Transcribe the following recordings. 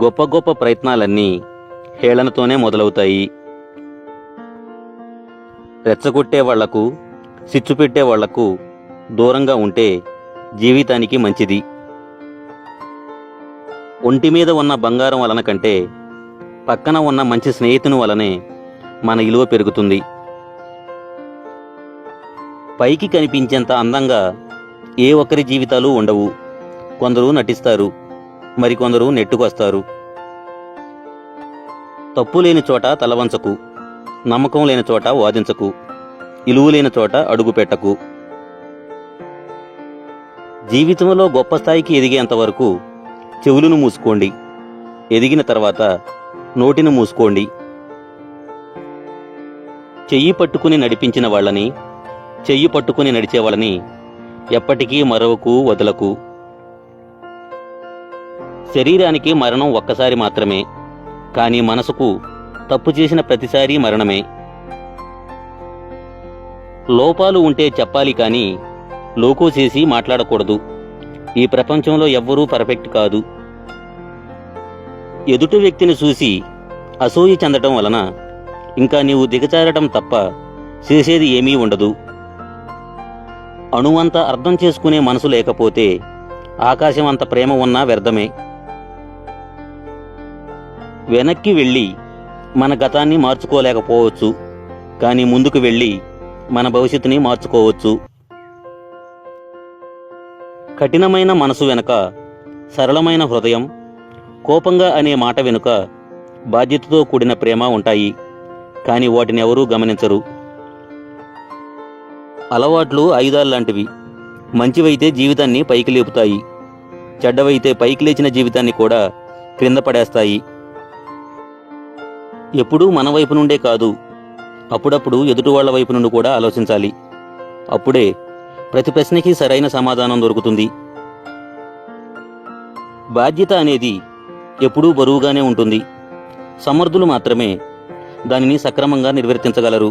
గొప్ప గొప్ప ప్రయత్నాలన్నీ హేళనతోనే మొదలవుతాయి. రెచ్చగొట్టే వాళ్లకు, సిచ్చు పెట్టే వాళ్లకు దూరంగా ఉంటే జీవితానికి మంచిది. ఒంటి మీద ఉన్న బంగారం వలన కంటే పక్కన ఉన్న మంచి స్నేహితుని వలనే మన విలువ పెరుగుతుంది. పైకి కనిపించేంత అందంగా ఏ ఒక్కరి జీవితాలు ఉండవు. కొందరు నటిస్తారు, మరికొందరు నెట్టుకొస్తారు. తప్పు లేని చోట తలవంచకు, నమ్మకం లేని చోట వాదించకు, ఇలువ లేని చోట అడుగు పెట్టకు. జీవితంలో గొప్ప స్థాయికి ఎదిగేంత వరకు చెవులను మూసుకోండి. ఎదిగిన తర్వాత నోటిని మూసుకోండి. చెయ్యి పట్టుకుని నడిపించిన వాళ్ళని, చెయ్యి పట్టుకుని నడిచే వాళ్ళని ఎప్పటికీ మరవకు, వదలకు. శరీరానికి మరణం ఒక్కసారి మాత్రమే, కానీ మనసుకు తప్పు చేసిన ప్రతిసారి మరణమే. లోపాలు ఉంటే చెప్పాలి కానీ లోకో చేసి మాట్లాడకూడదు. ఈ ప్రపంచంలో ఎవ్వరూ పర్ఫెక్ట్ కాదు. ఎదుటి వ్యక్తిని చూసి అసూయ చెందటం వలన ఇంకా నీవు దిగజారటం తప్ప చేసేది ఏమీ ఉండదు. అణువంత అర్థం చేసుకునే మనసు లేకపోతే ఆకాశం అంత ప్రేమ ఉన్నా వ్యర్థమే. వెనక్కి వెళ్ళి మన గతాన్ని మార్చుకోలేకపోవచ్చు, కానీ ముందుకు వెళ్ళి మన భవిష్యత్తుని మార్చుకోవచ్చు. కఠినమైన మనసు వెనుక సరళమైన హృదయం, కోపంగా అనే మాట వెనుక బాధ్యతతో కూడిన ప్రేమ ఉంటాయి, కానీ వాటిని ఎవరూ గమనించరు. అలవాట్లు ఆయుధాల్లాంటివి. మంచివైతే జీవితాన్ని పైకి లేపుతాయి, చెడ్డవైతే పైకి లేచిన జీవితాన్ని కూడా క్రింద పడేస్తాయి. ఎప్పుడూ మన వైపు నుండే కాదు, అప్పుడప్పుడు ఎదుటివాళ్ల వైపు నుండి కూడా ఆలోచించాలి. అప్పుడే ప్రతి ప్రశ్నకి సరైన సమాధానం దొరుకుతుంది. బాధ్యత అనేది ఎప్పుడూ బరువుగానే ఉంటుంది. సమర్థులు మాత్రమే దానిని సక్రమంగా నిర్వర్తించగలరు.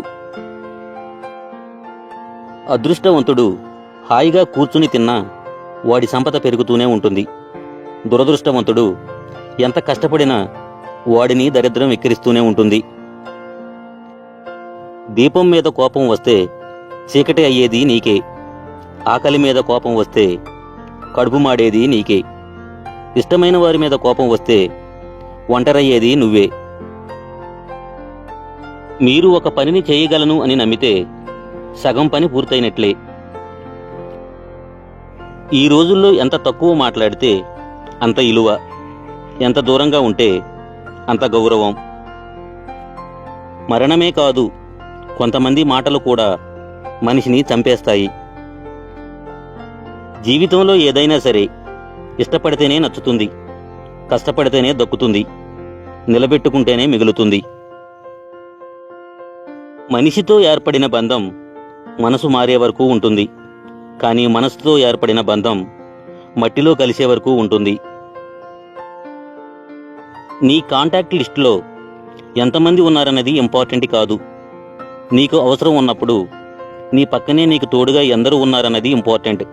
అదృష్టవంతుడు హాయిగా కూర్చుని తిన్నా వాడి సంపద పెరుగుతూనే ఉంటుంది. దురదృష్టవంతుడు ఎంత కష్టపడినా వాడిని దరిద్రం ఎక్కిరిస్తూనే ఉంటుంది. దీపం మీద కోపం వస్తే చీకటి అయ్యేది నీకే. ఆకలి మీద కోపం వస్తే కడుపు మాడేది నీకే. ఇష్టమైన వారి మీద కోపం వస్తే ఒంటరయ్యేది నువ్వే. మీరు ఒక పనిని చేయగలను అని నమ్మితే సగం పని పూర్తయినట్లే. ఈ రోజుల్లో ఎంత తక్కువ మాట్లాడితే అంత విలువ, ఎంత దూరంగా ఉంటే అంత గౌరవం. మరణమే కాదు, కొంతమంది మాటలు కూడా మనిషిని చంపేస్తాయి. జీవితంలో ఏదైనా సరే ఇష్టపడితేనే నచ్చుతుంది, కష్టపడితేనే దక్కుతుంది, నిలబెట్టుకుంటేనే మిగులుతుంది. మనిషితో ఏర్పడిన బంధం మనసు మారే వరకు ఉంటుంది, కానీ మనసుతో ఏర్పడిన బంధం మట్టిలో కలిసే వరకు ఉంటుంది. నీ కాంటాక్ట్ లిస్టులో ఎంతమంది ఉన్నారన్నది ఇంపార్టెంట్ కాదు. నీకు అవసరం ఉన్నప్పుడు నీ పక్కనే నీకు తోడుగా ఎందరూ ఉన్నారన్నది ఇంపార్టెంట్.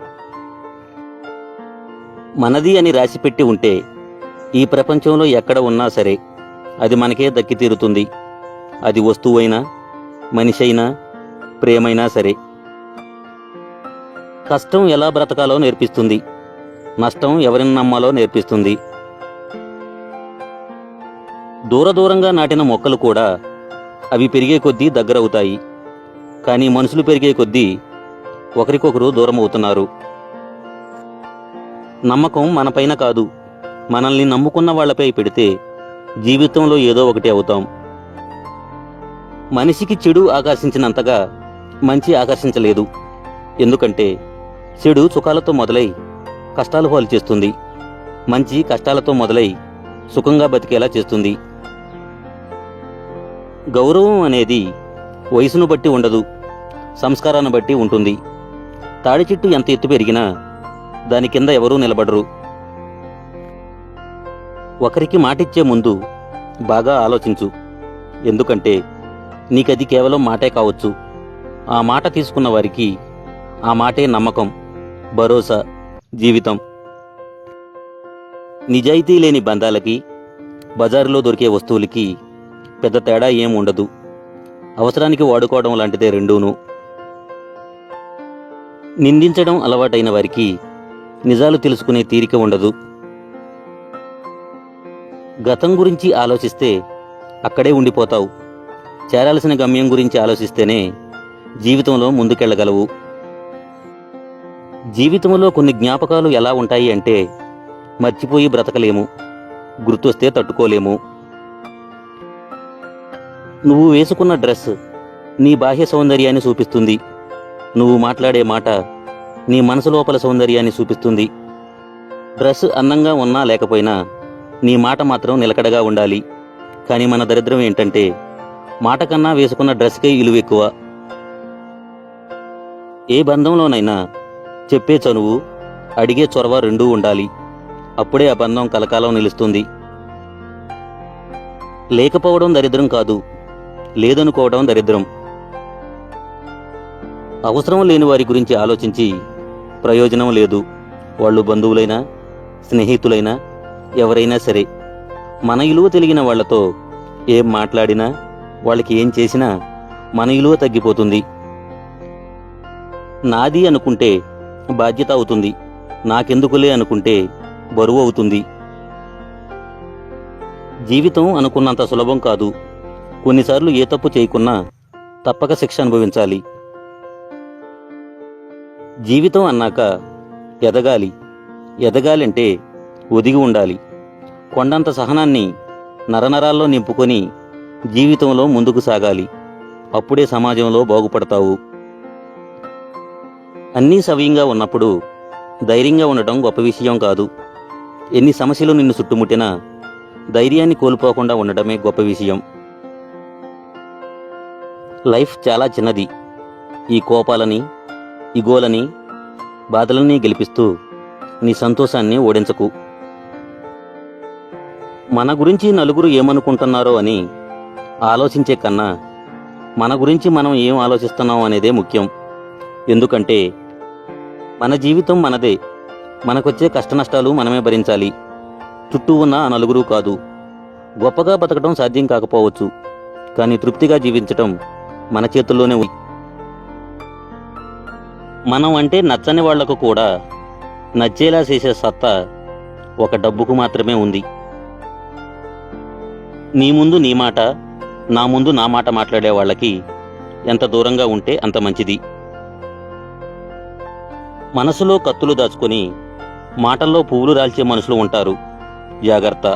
మనది అని రాసిపెట్టి ఉంటే ఈ ప్రపంచంలో ఎక్కడ ఉన్నా సరే అది మనకే దక్కి తీరుతుంది. అది వస్తువైనా, మనిషి అయినా, ప్రేమైనా సరే. కష్టం ఎలా బ్రతకాలో నేర్పిస్తుంది, నష్టం ఎవరిని నమ్మాలో నేర్పిస్తుంది. దూరంగా నాటిన మొక్కలు కూడా అవి పెరిగే కొద్దీ దగ్గరవుతాయి, కానీ మనుషులు పెరిగే కొద్దీ ఒకరికొకరు దూరం అవుతున్నారు. నమ్మకం మనపైన కాదు, మనల్ని నమ్ముకున్న వాళ్లపై పెడితే జీవితంలో ఏదో ఒకటి అవుతాం. మనిషికి చెడు ఆకర్షించినంతగా మంచి ఆకర్షించలేదు. ఎందుకంటే చెడు సుఖాలతో మొదలై కష్టాలు పాలు చేస్తుంది, మంచి కష్టాలతో మొదలై సుఖంగా బతికేలా చేస్తుంది. గౌరవం అనేది వయసును బట్టి ఉండదు, సంస్కారాన్ని బట్టి ఉంటుంది. తాడి చెట్టు ఎంత ఎత్తు పెరిగినా దాని కింద ఎవరూ నిలబడరు. ఒకరికి మాటిచ్చే ముందు బాగా ఆలోచించు, ఎందుకంటే నీకది కేవలం మాటే కావచ్చు. ఆ మాట తీసుకున్న వారికి ఆ మాటే నమ్మకం, భరోసా, జీవితం. నిజాయితీ లేని బంధాలకి, బజారులో దొరికే వస్తువులకి పెద్ద తేడా ఏం ఉండదు. అవసరానికి వాడుకోవడం లాంటిదే రెండూను. నిందించడం అలవాటైన వారికి నిజాలు తెలుసుకునే తీరిక ఉండదు. గతం గురించి ఆలోచిస్తే అక్కడే ఉండిపోతావు. చేరాల్సిన గమ్యం గురించి ఆలోచిస్తేనే జీవితంలో ముందుకెళ్లగలవు. జీవితంలో కొన్ని జ్ఞాపకాలు ఎలా ఉంటాయి అంటే మర్చిపోయి బ్రతకలేము, గుర్తొస్తే తట్టుకోలేము. నువ్వు వేసుకున్న డ్రెస్ నీ బాహ్య సౌందర్యాన్ని చూపిస్తుంది. నువ్వు మాట్లాడే మాట నీ మనసు లోపల సౌందర్యాన్ని చూపిస్తుంది. డ్రెస్ అందంగా ఉన్నా లేకపోయినా నీ మాట మాత్రం నిలకడగా ఉండాలి. కానీ మన దరిద్రం ఏంటంటే మాట కన్నా వేసుకున్న డ్రెస్కే విలువ ఎక్కువ. ఏ బంధంలోనైనా చెప్పే చనువు, అడిగే చొరవ రెండూ ఉండాలి. అప్పుడే ఆ బంధం కలకాలం నిలుస్తుంది. లేకపోవడం దరిద్రం కాదు, లేదనుకోవడం దరిద్రం. అవసరం లేని వారి గురించి ఆలోచించి ప్రయోజనం లేదు. వాళ్ళు బంధువులైనా స్నేహితులైనా ఎవరైనా సరే, మన విలువ తెలిగిన వాళ్లతో ఏం మాట్లాడినా వాళ్ళకి ఏం చేసినా మన విలువ తగ్గిపోతుంది. నాది అనుకుంటే బాధ్యత అవుతుంది, నాకెందుకులే అనుకుంటే బరువు అవుతుంది. జీవితం అనుకున్నంత సులభం కాదు. కొన్నిసార్లు ఏ తప్పు చేయకున్నా తప్పక శిక్ష అనుభవించాలి. జీవితం అన్నాక ఎదగాలి. ఎదగాలంటే ఒదిగి ఉండాలి. కొండంత సహనాన్ని నరనరాల్లో నింపుకొని జీవితంలో ముందుకు సాగాలి. అప్పుడే సమాజంలో బాగుపడతావు. అన్నీ సవ్యంగా ఉన్నప్పుడు ధైర్యంగా ఉండటం గొప్ప విషయం కాదు. ఎన్ని సమస్యలు నిన్ను చుట్టుముట్టినా ధైర్యాన్ని కోల్పోకుండా ఉండటమే గొప్ప విషయం. లైఫ్ చాలా చిన్నది. ఈ కోపాలని, ఇగోలని, బాధలన్నీ గెలిపిస్తూ నీ సంతోషాన్ని ఓడించకు. మన గురించి నలుగురు ఏమనుకుంటున్నారో అని ఆలోచించే కన్నా మన గురించి మనం ఏం ఆలోచిస్తున్నాం అనేదే ముఖ్యం. ఎందుకంటే మన జీవితం మనదే. మనకొచ్చే కష్టనష్టాలు మనమే భరించాలి. చుట్టూ ఉన్న ఆ నలుగురు కాదు. గొప్పగా బతకడం సాధ్యం కాకపోవచ్చు, కానీ తృప్తిగా జీవించటం మన చేతుల్లోనే ఉంది. మనం అంటే నచ్చని వాళ్లకు కూడా నచ్చేలా చేసే సత్తా ఒక డబ్బుకు మాత్రమే ఉంది. నీ ముందు నీ మాట, నా ముందు నా మాట మాట్లాడే వాళ్ళకి ఎంత దూరంగా ఉంటే అంత మంచిది. మనసులో కత్తులు దాచుకొని మాటల్లో పువ్వులు రాల్చే మనుషులు ఉంటారు. జాగ్రత్త.